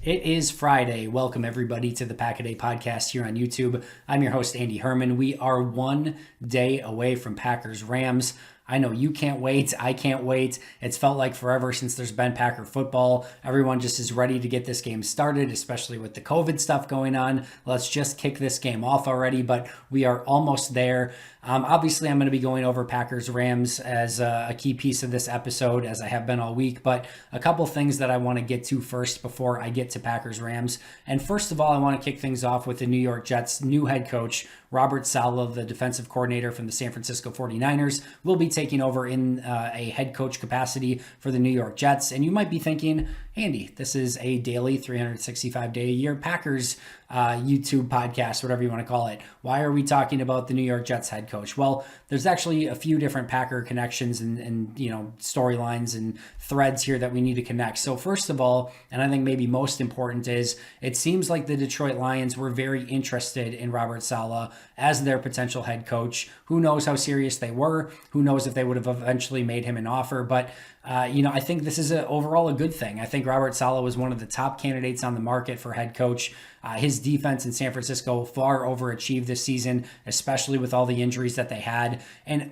It is Friday. Welcome everybody to the Pack a Day podcast here on YouTube. I'm your host, Andy Herman. We are one day away from Packers Rams. I know you can't wait. I can't wait. It's felt like forever since there's been Packer football. Everyone just is ready to get this game started, especially with the COVID stuff going on. Let's just kick this game off already, but we are almost there. Obviously, I'm going to be going over Packers Rams as a key piece of this episode, as I have been all week, but a couple things that I want to get to first before I get to Packers Rams. And first of all, I want to kick things off with the New York Jets' new head coach, Robert Saleh, the defensive coordinator from the San Francisco 49ers, will be taking over in a head coach capacity for the New York Jets. And you might be thinking, Andy, this is a daily 365-day-a-year Packers YouTube podcast, whatever you want to call it. Why are we talking about the New York Jets head coach? Well, there's actually a few different Packer connections and storylines and threads here that we need to connect. So first of all, and I think maybe most important is, it seems like the Detroit Lions were very interested in Robert Saleh as their potential head coach. Who knows how serious they were? Who knows if they would have eventually made him an offer? But I think this is overall a good thing. I think Robert Saleh was one of the top candidates on the market for head coach. His defense in San Francisco far overachieved this season, especially with all the injuries that they had. And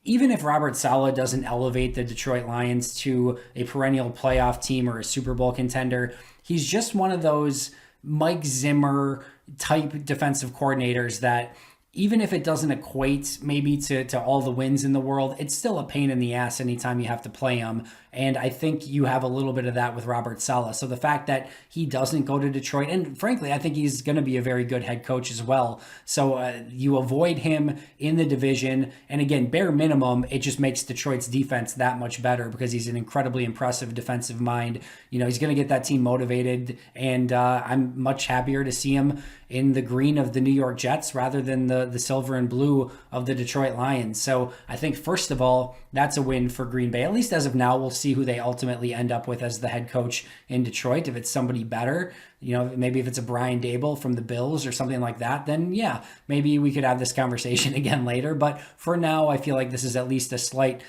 even if Robert Saleh doesn't elevate the Detroit Lions to a perennial playoff team or a Super Bowl contender, he's just one of those Mike Zimmer type defensive coordinators that, even if it doesn't equate maybe to all the wins in the world, it's still a pain in the ass anytime you have to play him. And I think you have a little bit of that with Robert Saleh. So the fact that he doesn't go to Detroit, and frankly, I think he's going to be a very good head coach as well. So you avoid him in the division. And again, bare minimum, it just makes Detroit's defense that much better because he's an incredibly impressive defensive mind. He's going to get that team motivated. And I'm much happier to see him in the green of the New York Jets rather than the silver and blue of the Detroit Lions. So I think, first of all, that's a win for Green Bay. At least as of now, we'll see who they ultimately end up with as the head coach in Detroit. If it's somebody better, maybe if it's a Brian Daboll from the Bills or something like that, then yeah, maybe we could have this conversation again later. But for now, I feel like this is at least a slight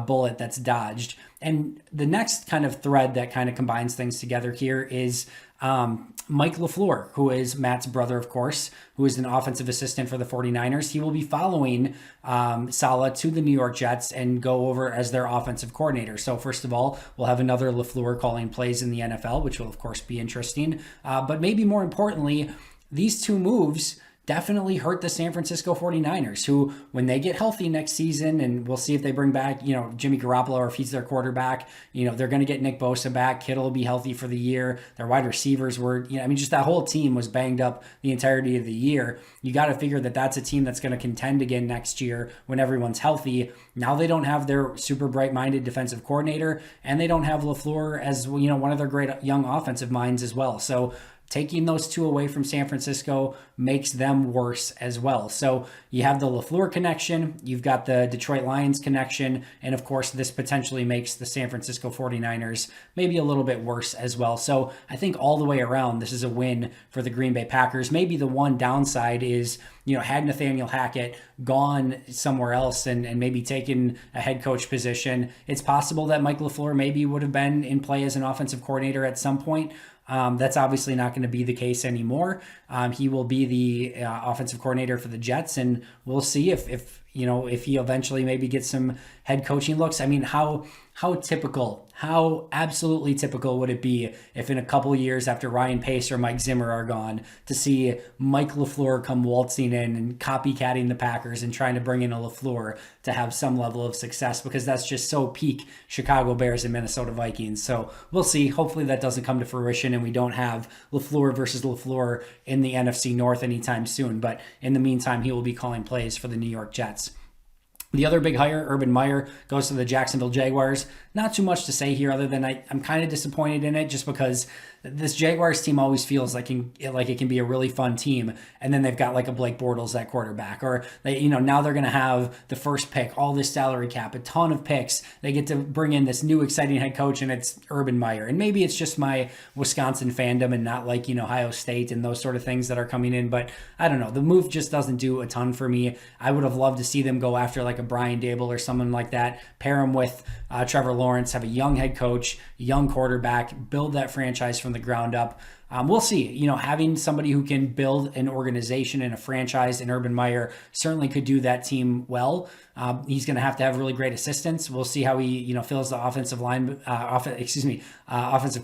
bullet that's dodged. And the next kind of thread that kind of combines things together here is Mike LaFleur, who is Matt's brother, of course, who is an offensive assistant for the 49ers. He will be following Saleh to the New York Jets and go over as their offensive coordinator. So first of all, we'll have another LaFleur calling plays in the NFL, which will, of course, be interesting. But maybe more importantly, these two moves definitely hurt the San Francisco 49ers, who, when they get healthy next season, and we'll see if they bring back, Jimmy Garoppolo, or if he's their quarterback, they're going to get Nick Bosa back. Kittle will be healthy for the year. Their wide receivers were, just that whole team was banged up the entirety of the year. You got to figure that that's a team that's going to contend again next year when everyone's healthy. Now they don't have their super bright-minded defensive coordinator, and they don't have LaFleur as, one of their great young offensive minds as well. So taking those two away from San Francisco makes them worse as well. So you have the LaFleur connection, you've got the Detroit Lions connection, and of course this potentially makes the San Francisco 49ers maybe a little bit worse as well. So I think all the way around, this is a win for the Green Bay Packers. Maybe the one downside is, had Nathaniel Hackett gone somewhere else and maybe taken a head coach position, it's possible that Mike LaFleur maybe would have been in play as an offensive coordinator at some point. That's obviously not going to be the case anymore. He will be the offensive coordinator for the Jets, and we'll see if he eventually maybe gets some head coaching looks. I mean, how absolutely typical would it be if in a couple years after Ryan Pace or Mike Zimmer are gone to see Mike LaFleur come waltzing in and copycatting the Packers and trying to bring in a LaFleur to have some level of success, because that's just so peak Chicago Bears and Minnesota Vikings. So we'll see. Hopefully that doesn't come to fruition and we don't have LaFleur versus LaFleur in the NFC North anytime soon. But in the meantime, he will be calling plays for the New York Jets. The other big hire, Urban Meyer, goes to the Jacksonville Jaguars. Not too much to say here other than I'm kind of disappointed in it, just because this Jaguars team always feels like it can be a really fun team, and then they've got like a Blake Bortles at quarterback, or they, now they're going to have the first pick, all this salary cap, a ton of picks. They get to bring in this new exciting head coach, and it's Urban Meyer. And maybe it's just my Wisconsin fandom and not like Ohio State and those sort of things that are coming in, but I don't know. The move just doesn't do a ton for me. I would have loved to see them go after like a Brian Daboll or someone like that, pair him with Trevor Lawrence, have a young head coach, young quarterback, build that franchise from from the ground up. We'll see. Having somebody who can build an organization and a franchise in Urban Meyer certainly could do that team well. He's going to have really great assistants. We'll see how he, fills the offensive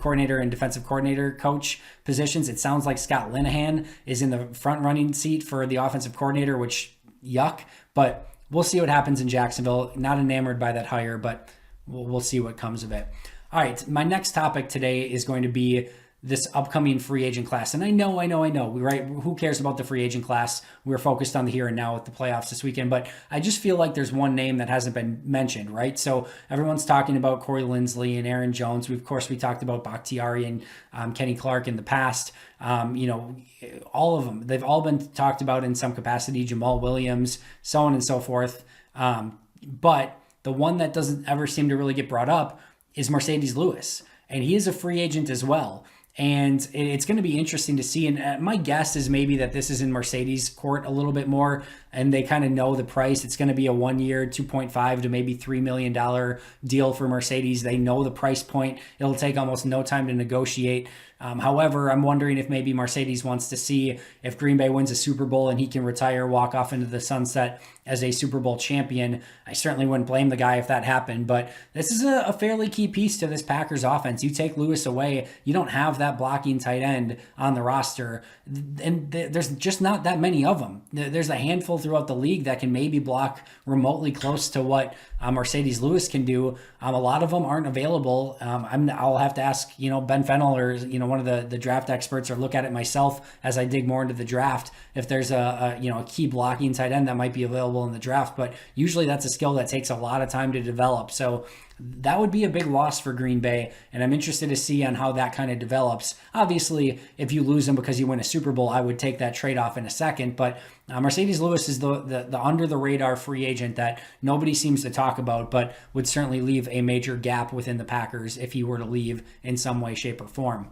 coordinator and defensive coordinator coach positions. It sounds like Scott Linehan is in the front running seat for the offensive coordinator, which yuck. But we'll see what happens in Jacksonville. Not enamored by that hire, but we'll see what comes of it. All right, my next topic today is going to be this upcoming free agent class. And I know, right? Who cares about the free agent class? We're focused on the here and now with the playoffs this weekend, but I just feel like there's one name that hasn't been mentioned, right? So everyone's talking about Corey Linsley and Aaron Jones. Of course, we talked about Bakhtiari and Kenny Clark in the past. All of them, they've all been talked about in some capacity, Jamal Williams, so on and so forth. But the one that doesn't ever seem to really get brought up is Mercedes Lewis. And he is a free agent as well. And it's going to be interesting to see. And my guess is maybe that this is in Mercedes' court a little bit more, and they kind of know the price. It's going to be a 1 year, $2.5 to maybe $3 million deal for Mercedes. They know the price point. It'll take almost no time to negotiate. However, I'm wondering if maybe Mercedes wants to see if Green Bay wins a Super Bowl and he can retire, walk off into the sunset as a Super Bowl champion. I certainly wouldn't blame the guy if that happened, but this is a fairly key piece to this Packers offense. You take Lewis away, you don't have that blocking tight end on the roster, and there's just not that many of them. There's a handful throughout the league that can maybe block remotely close to what Mercedes Lewis can do. A lot of them aren't available. I'll have to ask, Ben Fennell or, one of the draft experts, or look at it myself as I dig more into the draft, if there's a key blocking tight end that might be available in the draft. But usually that's a skill that takes a lot of time to develop. So that would be a big loss for Green Bay, and I'm interested to see on how that kind of develops. Obviously, if you lose him because you win a Super Bowl, I would take that trade-off in a second, but Mercedes Lewis is the under-the-radar free agent that nobody seems to talk about, but would certainly leave a major gap within the Packers if he were to leave in some way, shape, or form.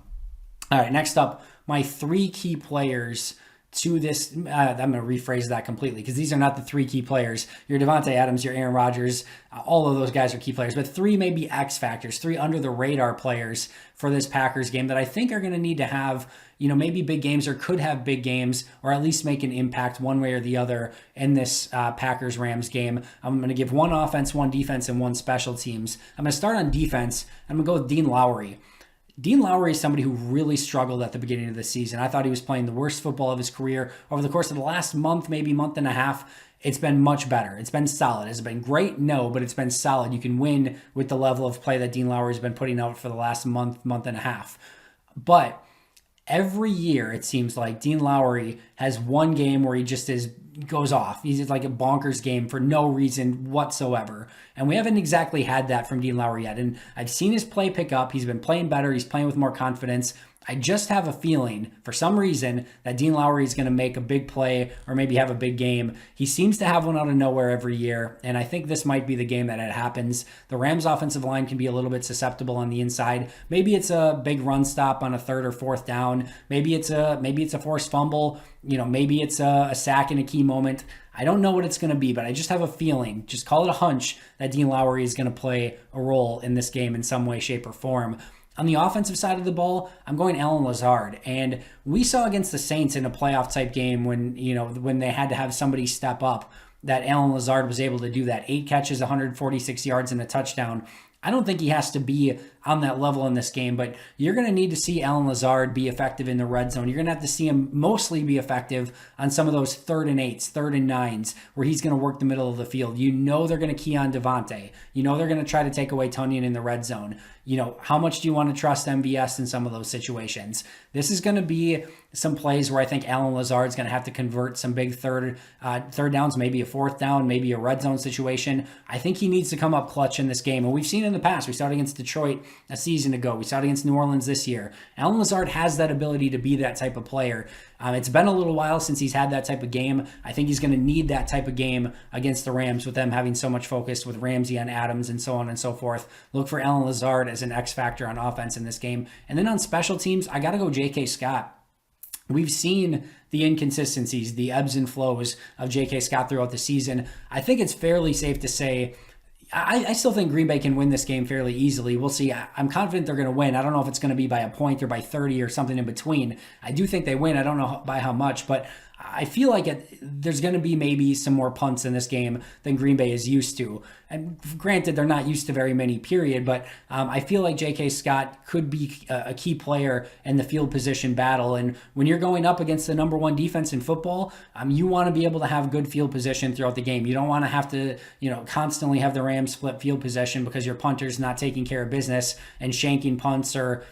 All right, next up, my three key players to this. I'm going to rephrase that completely, because these are not the three key players. Your Devontae Adams, your Aaron Rodgers, all of those guys are key players, but three maybe X factors, three under the radar players for this Packers game that I think are going to need to have, maybe big games, or could have big games, or at least make an impact one way or the other in this Packers-Rams game. I'm going to give one offense, one defense, and one special teams. I'm going to start on defense. I'm going to go with Dean Lowry. Dean Lowry is somebody who really struggled at the beginning of the season. I thought he was playing the worst football of his career. Over the course of the last month, maybe month and a half, it's been much better. It's been solid. Has it been great? No, but it's been solid. You can win with the level of play that Dean Lowry has been putting out for the last month and a half. But every year, it seems like Dean Lowry has one game where he just goes off. He's like a bonkers game for no reason whatsoever. And we haven't exactly had that from Dean Lowry yet. And I've seen his play pick up. He's been playing better. He's playing with more confidence. I just have a feeling, for some reason, that Dean Lowry is going to make a big play or maybe have a big game. He seems to have one out of nowhere every year, and I think this might be the game that it happens. The Rams' offensive line can be a little bit susceptible on the inside. Maybe it's a big run stop on a third or fourth down. Maybe it's a forced fumble. Maybe it's a sack in a key moment. I don't know what it's going to be, but I just have a feeling, just call it a hunch, that Dean Lowry is going to play a role in this game in some way, shape, or form. On the offensive side of the ball, I'm going Allen Lazard. And we saw against the Saints in a playoff type game when they had to have somebody step up, that Allen Lazard was able to do that. 8 catches, 146 yards, and a touchdown. I don't think he has to be on that level in this game, but you're going to need to see Allen Lazard be effective in the red zone. You're going to have to see him mostly be effective on some of those 3rd and 8s, 3rd and 9s, where he's going to work the middle of the field. They're going to key on Devontae. They're going to try to take away Tonyan in the red zone. How much do you want to trust MVS in some of those situations? This is going to be some plays where I think Allen Lazard's going to have to convert some big third downs, maybe a 4th down, maybe a red zone situation. I think he needs to come up clutch in this game. And we've seen in the past, we saw it against Detroit a season ago. We saw it against New Orleans this year. Allen Lazard has that ability to be that type of player. It's been a little while since he's had that type of game. I think he's going to need that type of game against the Rams, with them having so much focus with Ramsey and Adams and so on and so forth. Look for Allen Lazard as an X factor on offense in this game. And then on special teams, I got to go J.K. Scott. We've seen the inconsistencies, the ebbs and flows of J.K. Scott throughout the season. I think it's fairly safe to say I still think Green Bay can win this game fairly easily. We'll see. I'm confident they're going to win. I don't know if it's going to be by a point or by 30 or something in between. I do think they win. I don't know by how much, but I feel like there's going to be maybe some more punts in this game than Green Bay is used to. And granted, they're not used to very many, period, but I feel like J.K. Scott could be a key player in the field position battle. And when you're going up against the number one defense in football, you want to be able to have good field position throughout the game. You don't want to have to, constantly have the Rams split field possession because your punter's not taking care of business and shanking punts or,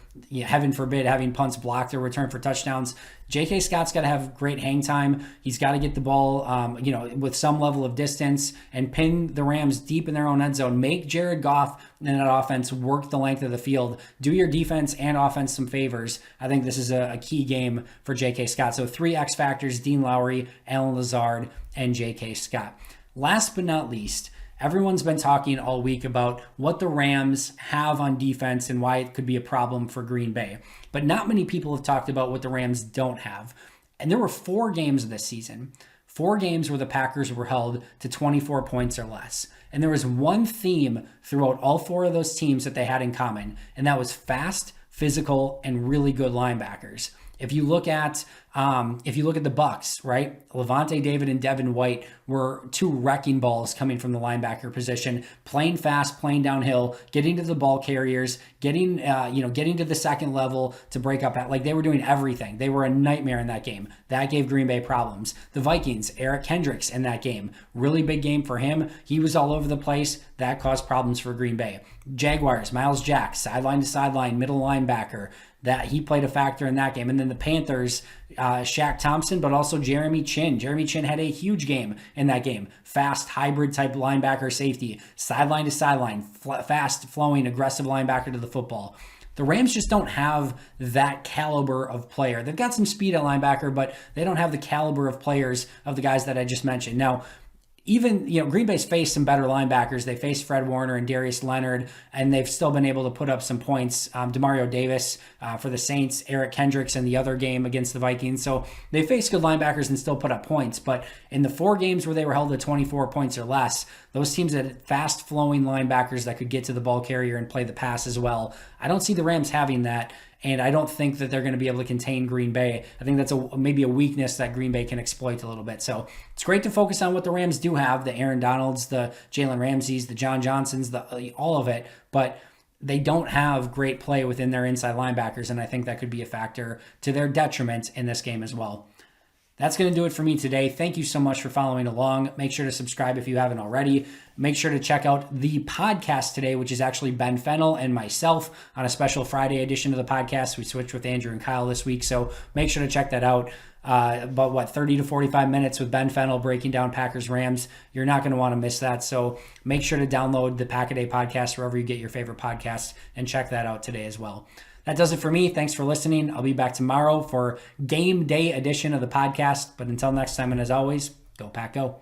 heaven forbid, having punts blocked or return for touchdowns. J.K. Scott's got to have great hang time. He's got to get the ball, with some level of distance and pin the Rams deep in their own end zone. Make Jared Goff and that offense work the length of the field. Do your defense and offense some favors. I think this is a key game for J.K. Scott. So 3 X factors: Dean Lowry, Allen Lazard, and J.K. Scott. Last but not least, everyone's been talking all week about what the Rams have on defense and why it could be a problem for Green Bay. But not many people have talked about what the Rams don't have. And there were 4 games this season, 4 games where the Packers were held to 24 points or less. And there was one theme throughout all 4 of those teams that they had in common, and that was fast, physical, and really good linebackers. If you look at the Bucs, right? Levante David and Devin White were 2 wrecking balls coming from the linebacker position, playing fast, playing downhill, getting to the ball carriers, getting to the second level to break up. Like, they were doing everything. They were a nightmare in that game. That gave Green Bay problems. The Vikings, Eric Kendricks in that game, really big game for him. He was all over the place. That caused problems for Green Bay. Jaguars, Miles Jack, sideline to sideline, middle linebacker. That he played a factor in that game. And then the Panthers, Shaq Thompson, but also Jeremy Chin. Jeremy Chin had a huge game in that game. Fast, hybrid type linebacker safety, sideline to sideline, fast flowing, aggressive linebacker to the football. The Rams just don't have that caliber of player. They've got some speed at linebacker, but they don't have the caliber of players of the guys that I just mentioned. Now, even, Green Bay's faced some better linebackers. They faced Fred Warner and Darius Leonard, and they've still been able to put up some points. Demario Davis for the Saints, Eric Kendricks in the other game against the Vikings. So they faced good linebackers and still put up points. But in the 4 games where they were held to 24 points or less, those teams had fast-flowing linebackers that could get to the ball carrier and play the pass as well. I don't see the Rams having that. And I don't think that they're going to be able to contain Green Bay. I think that's maybe a weakness that Green Bay can exploit a little bit. So it's great to focus on what the Rams do have, the Aaron Donalds, the Jalen Ramseys, the John Johnsons, all of it. But they don't have great play within their inside linebackers, and I think that could be a factor to their detriment in this game as well. That's going to do it for me today. Thank you so much for following along. Make sure to subscribe if you haven't already. Make sure to check out the podcast today, which is actually Ben Fennell and myself on a special Friday edition of the podcast. We switched with Andrew and Kyle this week, so make sure to check that out. About 30 to 45 minutes with Ben Fennell breaking down Packers-Rams. You're not going to want to miss that, so make sure to download the Pack-A-Day podcast wherever you get your favorite podcasts and check that out today as well. That does it for me. Thanks for listening. I'll be back tomorrow for game day edition of the podcast. But until next time, and as always, go Pack Go.